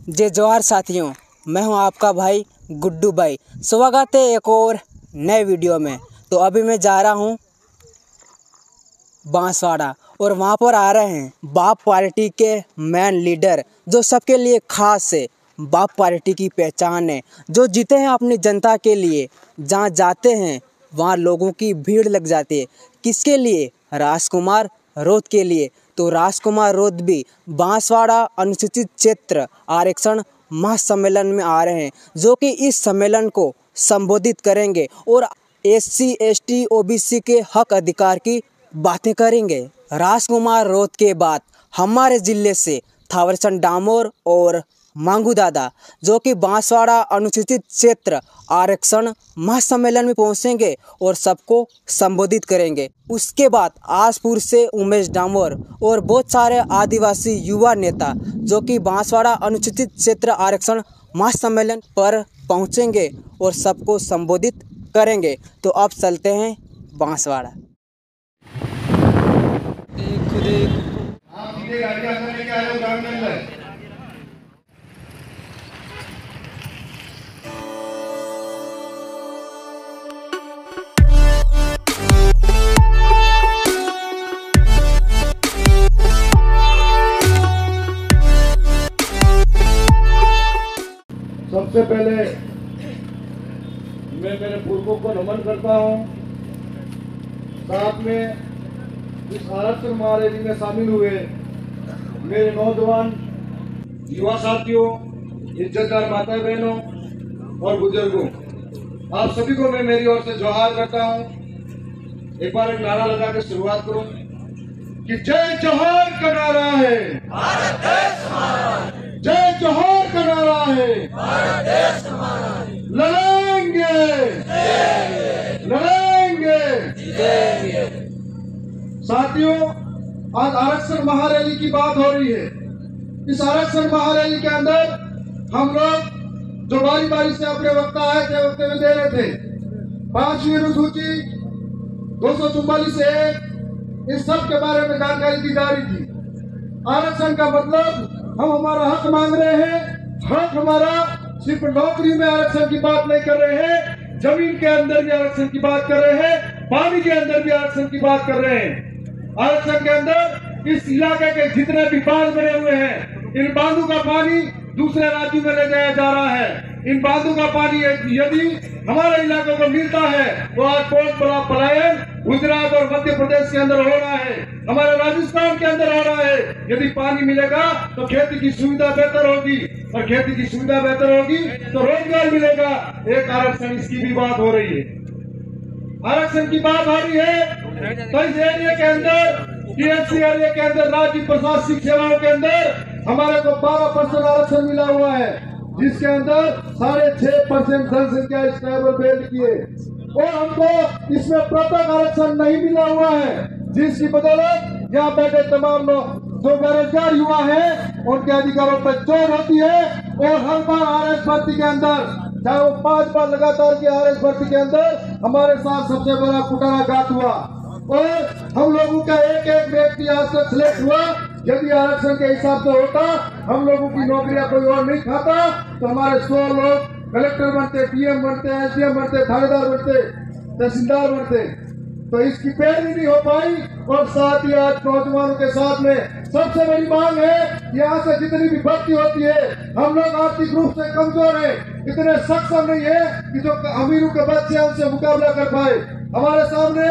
जय जोहार साथियों, मैं हूं आपका भाई गुड्डू भाई। स्वागत है एक और नए वीडियो में। तो अभी मैं जा रहा हूं बांसवाड़ा और वहां पर आ रहे हैं बाप पार्टी के मेन लीडर जो सबके लिए खास है। बाप पार्टी की पहचान है, जो जीते हैं अपनी जनता के लिए। जहां जाते हैं वहां लोगों की भीड़ लग जाती है। किसके लिए? राजकुमार रोध के लिए। तो राजकुमार रोध भी बांसवाड़ा अनुसूचित क्षेत्र आरक्षण महासम्मेलन में आ रहे हैं, जो कि इस सम्मेलन को संबोधित करेंगे और SC ST OBC के हक अधिकार की बातें करेंगे। राजकुमार रोध के बाद हमारे जिले से थावरचंद डामोर और मांगू दादा, जो कि बांसवाड़ा अनुसूचित क्षेत्र आरक्षण महासम्मेलन में पहुंचेंगे और सबको संबोधित करेंगे। उसके बाद आसपुर से उमेश डामोर और बहुत सारे आदिवासी युवा नेता, जो कि बांसवाड़ा अनुसूचित क्षेत्र आरक्षण महासम्मेलन पर पहुंचेंगे और सबको संबोधित करेंगे। तो अब चलते हैं बांसवाड़ा। सबसे पहले मैं मेरे पुरखों को नमन करता हूं। साथ में इस आरक्षण महारैली में शामिल हुए मेरे नौजवान युवा साथियों, इज्जतदार माता बहनों और बुजुर्गों, आप सभी को मैं मेरी ओर से जोहार करता हूं। एक बार एक नारा लगा के शुरुआत करूं कि जय जोहार का नारा है भारत देश हमारा, जय जोहार का नारा है भारत देश हमारा, लड़ेंगे लड़ेंगे जीतेंगे। साथियों, आज आरक्षण महारैली की बात हो रही है। इस आरक्षण महारैली के अंदर हम लोग जो बारी बारी से अपने वक्ता आए थे वक्तव्य दे रहे थे। 5वीं अनुसूची 244 से इस सब के बारे में जानकारी दी जा रही थी। आरक्षण का मतलब हम हमारा हक मांग रहे हैं। हक हमारा सिर्फ नौकरी में आरक्षण की बात नहीं कर रहे हैं, जमीन के अंदर भी आरक्षण की बात कर रहे हैं, पानी के अंदर भी आरक्षण की बात कर रहे हैं। आरक्षण के अंदर इस इलाके के जितने भी बांध बने हुए हैं, इन बांधों का पानी दूसरे राज्यों में ले जाया जा रहा है। इन बांधों का पानी यदि हमारे इलाकों को मिलता है तो आज बहुत बड़ा पलायन गुजरात और मध्य प्रदेश के अंदर हो रहा है, हमारे राजस्थान के अंदर हो रहा है। यदि पानी मिलेगा तो खेती की सुविधा बेहतर होगी, और खेती की सुविधा बेहतर होगी तो रोजगार मिलेगा। एक आरक्षण, इसकी भी बात हो रही है। आरक्षण की बात आ रही है तो इस एरिया के अंदर, TSC एरिया के अंदर, राज्य प्रशासनिक सेवाओं के अंदर हमारे को 12% आरक्षण मिला हुआ है, जिसके अंदर 6.5% जनसंख्या इस ट्राइबल बेल्ट की है। और हमको इसमें पृथक आरक्षण नहीं मिला हुआ है, जिसकी बदौलत यहाँ बैठे तमाम लोग जो बेरोजगार युवा हैं उनके अधिकारों पर चोट होती है। और हर बार RS भर्ती के अंदर, चाहे वो 5 बार लगातार की RS भर्ती के अंदर हमारे साथ सबसे बड़ा कुटाराघात हुआ और हम लोगों का एक एक व्यक्ति आज तक सिलेक्ट हुआ। यदि आरक्षण के हिसाब से होता, हम लोगों की नौकरियां कोई और नहीं खाता, तो हमारे 100 लोग कलेक्टर बनते, PM बनते, SDM बनते, थानेदार बनते, तहसीलदार बनते। तो इसकी पैरवी नहीं हो पाई। और साथ ही आज नौजवानों के साथ में सबसे बड़ी मांग है, यहाँ से जितनी भी भर्ती होती है, हम लोग आर्थिक रूप से कमजोर है, इतने सक्षम नहीं है कि जो अमीरों के बच्चे उनसे मुकाबला कर पाए। हमारे सामने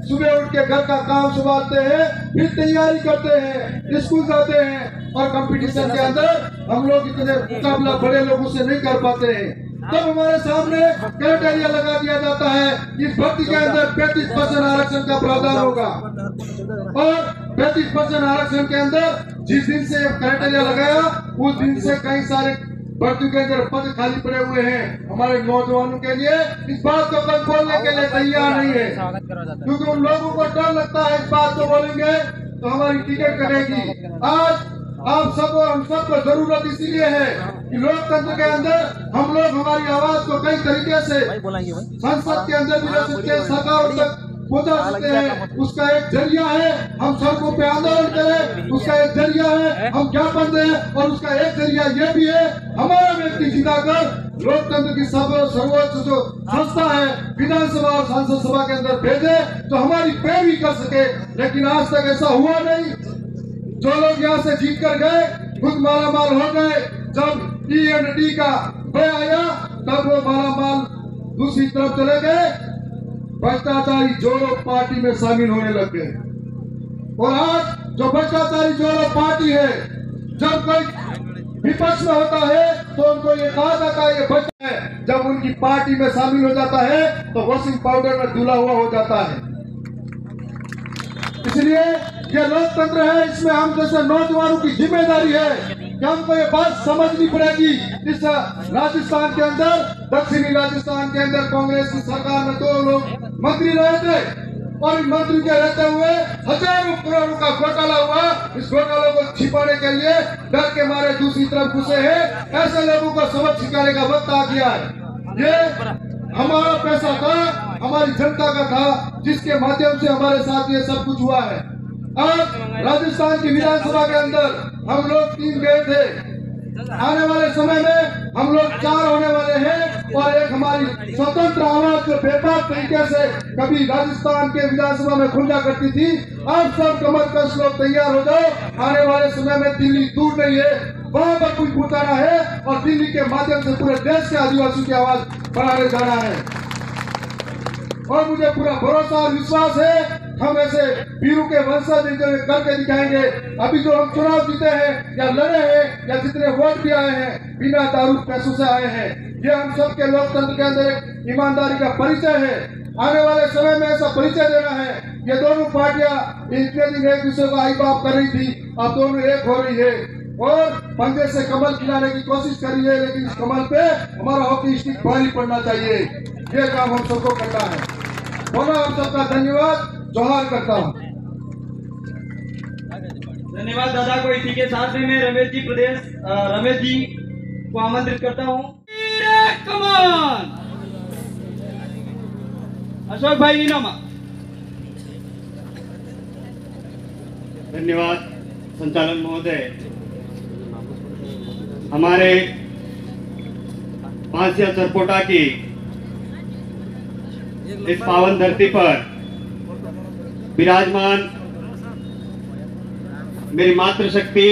सुबह उठ के घर का काम संभालते हैं, फिर तैयारी करते हैं, स्कूल जाते हैं, और कंपटीशन के अंदर हम लोग इतने मुकाबला बड़े लोगों से नहीं कर पाते हैं। तब हमारे सामने क्राइटेरिया लगा दिया जाता है, इस भर्ती के अंदर 35% आरक्षण का प्रावधान होगा। और 35% आरक्षण के अंदर जिस दिन से क्राइटेरिया लगाया, उस दिन से कई सारे भर्ती के अंदर पद खाली पड़े हुए हैं। हमारे नौजवानों के लिए इस बात को कल बोलने के लिए तैयार नहीं है, क्योंकि उन लोगों को डर लगता है इस बात को बोलेंगे तो हमारी टिकट कटेगी। आज आप सब और हम सब को जरूरत इसीलिए है कि लोकतंत्र के अंदर हम लोग हमारी आवाज को कई तरीके से संसद के अंदर भी रख सकते हैं, सरकार तक पहुंचा सकते हैं, उसका एक जरिया है हम सड़कों पे आंदोलन करें, उसका एक जरिया है हम ज्ञापन दें, और उसका एक जरिया ये भी है हमारा व्यक्ति जिताकर लोकतंत्र की सर्वोच्च जो संस्था है विधानसभा और सांसद सभा के अंदर भेजे तो हमारी पैरवी कर सके। लेकिन आज तक ऐसा हुआ नहीं। जो लोग यहाँ से जीत कर गए खुद मालामाल हो गए। जब E&D का भय आया तब वो मालामाल दूसरी तरफ चले गए, भ्रष्टाचारी जो लोग पार्टी में शामिल होने लग गए। और आज जो भ्रष्टाचारी जो लोग पार्टी है, जब कोई विपक्ष में होता है तो उनको ये कहा जाता है ये भ्रष्ट है, जब उनकी पार्टी में शामिल हो जाता है तो वॉशिंग पाउडर में धुला हुआ हो जाता है। इसलिए ये लोकतंत्र है, इसमें हम जैसे नौजवानों की जिम्मेदारी है कि हमको ये बात समझनी पड़ेगी। इस राजस्थान के अंदर, दक्षिणी राजस्थान के अंदर कांग्रेस की सरकार में 2 लोग मंत्री रहे थे और इन मंत्री के रहते हुए हजारों करोड़ों का घोटाला हुआ। इस घोटाले को छिपाने के लिए डर के मारे दूसरी तरफ घुसे हैं। ऐसे लोगों को सबक सिखाने का वक्त आ गया है। ये हमारा पैसा था, हमारी जनता का था, जिसके माध्यम से हमारे साथ ये सब कुछ हुआ है। आज राजस्थान की विधानसभा के अंदर हम लोग 3 गए थे, आने वाले समय में हम लोग 4 होने वाले हैं। और एक हमारी स्वतंत्र आवाज जो बेबाक तरीके से कभी राजस्थान के विधानसभा में खुल जा करती थी, आप सब कमर कस लोग तैयार हो जाओ। आने वाले समय में दिल्ली दूर नहीं है, वहां पर कुछ पहुंचाना है और दिल्ली के माध्यम से पूरे देश के आदिवासियों की आवाज बढ़ाने जाना है। और मुझे पूरा भरोसा और विश्वास है हम ऐसे वीरों के वंशज करके दिखाएंगे। अभी जो हम चुनाव जीते हैं या लड़े हैं या जितने वोट भी आए हैं बिना दारू पैसों से आए हैं, ये हम सब के लोकतंत्र के अंदर एक ईमानदारी का परिचय है। आने वाले समय में ऐसा परिचय देना है। ये दोनों पार्टियां इतने दिन एक दूसरे को आई बाप कर रही थी, अब दोनों एक हो रही है और पंजे से कमल खिलाने की कोशिश करी है, लेकिन इस कमल पे हमारा हॉकी स्टिक भारी पड़ना चाहिए। ये काम हम सबको करना है। बोलो हम सबका धन्यवाद, जोहार करता हूँ। धन्यवाद दादा को। इसी के साथ में मैं रमेश जी को आमंत्रित करता हूँ। अशोक भाई नीनामा। धन्यवाद संचालन महोदय। हमारे पांसिया सरपोटा की इस पावन धरती पर विराजमान मेरी मातृशक्ति,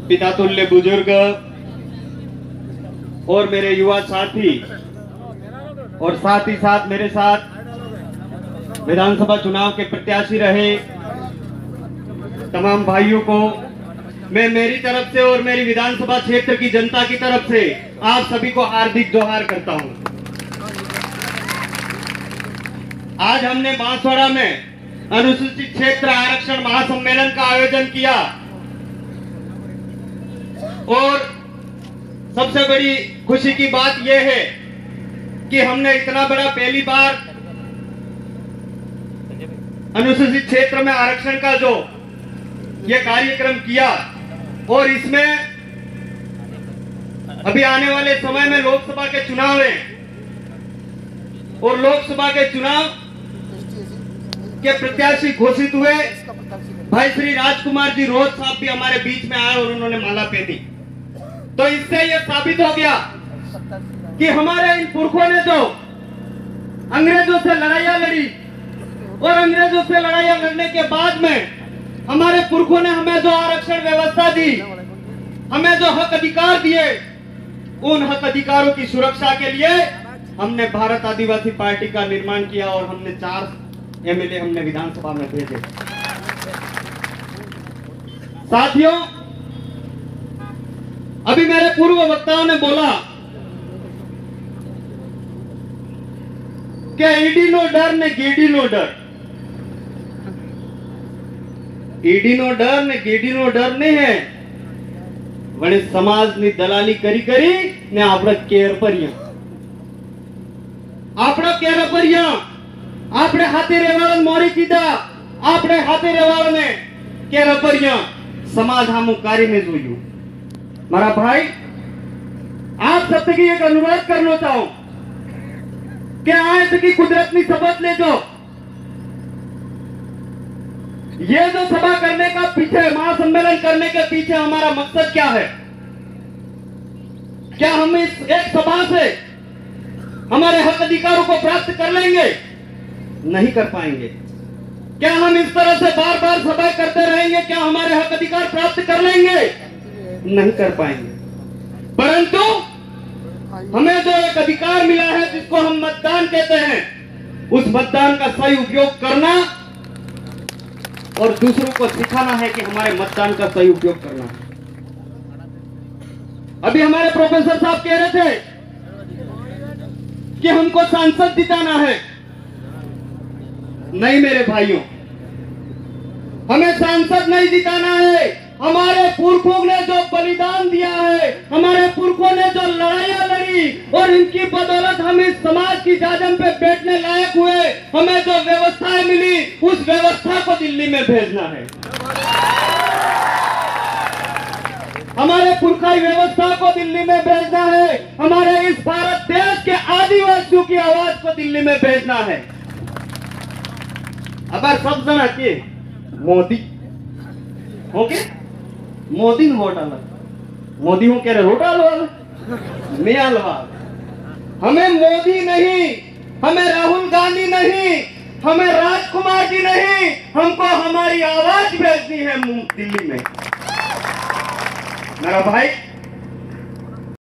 पिता तुल्य बुजुर्ग और मेरे युवा साथी और साथ ही साथ मेरे साथ विधानसभा चुनाव के प्रत्याशी रहे तमाम भाइयों को मैं मेरी तरफ से और मेरी विधानसभा क्षेत्र की जनता की तरफ से आप सभी को हार्दिक जोहार करता हूं। आज हमने बांसवाड़ा में अनुसूचित क्षेत्र आरक्षण महासम्मेलन का आयोजन किया और सबसे बड़ी खुशी की बात यह है कि हमने इतना बड़ा पहली बार अनुसूचित क्षेत्र में आरक्षण का जो ये कार्यक्रम किया और इसमें अभी आने वाले समय में लोकसभा के चुनाव है और लोकसभा के चुनाव के प्रत्याशी घोषित हुए। भाई श्री राजकुमार जी रोज साहब भी हमारे बीच में आए और उन्होंने माला पहनी। तो इससे यह साबित हो गया कि हमारे इन पुरखों ने जो अंग्रेजों से लड़ाइयां लड़ी और अंग्रेजों से लड़ाइयां लड़ने के बाद में हमारे पुरखों ने हमें जो आरक्षण व्यवस्था दी, हमें जो हक अधिकार दिए, उन हक अधिकारों की सुरक्षा के लिए हमने भारत आदिवासी पार्टी का निर्माण किया और हमने 4 एमएलए हमने विधानसभा में भेजे। साथियों, अभी मेरे पूर्व वक्ताओं ने बोला कि ईडी नो डर ने गेडी नो डर। ईडी नो डर ने गेडी नो डर नहीं है, वणे समाज ની દલાલી કરી કરી ને આપણે કેર પરિયા, આપણા કેર પરિયા, આપણે હાથે રહેવાળા મોરી કીધા, આપણે હાથે રહેવાળા ને કેર પરિયા समाज हमू कार्य में जोयू। मारा भाई, आप सबसे की एक अनुरोध करना चाहूं કે આ સકી કુદરતની શપથ લેજો। ये जो सभा करने का पीछे, महासम्मेलन करने के पीछे हमारा मकसद क्या है? क्या हम इस एक सभा से हमारे हक अधिकारों को प्राप्त कर लेंगे? नहीं कर पाएंगे। क्या हम इस तरह से बार बार सभा करते रहेंगे? क्या हमारे हक अधिकार प्राप्त कर लेंगे? नहीं कर पाएंगे। परंतु हमें जो एक अधिकार मिला है जिसको हम मतदान कहते हैं, उस मतदान का सही उपयोग करना और दूसरों को सिखाना है कि हमारे मतदान का सही उपयोग करना है। अभी हमारे प्रोफेसर साहब कह रहे थे कि हमको सांसद जिताना है। नहीं मेरे भाइयों, हमें सांसद नहीं जिताना है। हमारे पुरखों ने जो बलिदान दिया है, हमारे पुरखों ने जो लड़ाइयां लड़ी और इनकी बदौलत हम इस समाज की जाजम पे बैठने लायक हुए, हमें जो व्यवस्थाएं मिली, उस व्यवस्था को दिल्ली में भेजना है। हमारे पुरखाई व्यवस्था को दिल्ली में भेजना है। हमारे इस भारत देश के आदिवासियों की आवाज को दिल्ली में भेजना है। अगर सब जना के मोदी ओके, मोदी ने वोट आला, मोदी हूं कह रहे वोट आलवा मैं आलवा। हमें मोदी नहीं, हमें राहुल गांधी नहीं, हमें राजकुमार जी नहीं, हमको हमारी आवाज भेजनी है दिल्ली में। मेरा भाई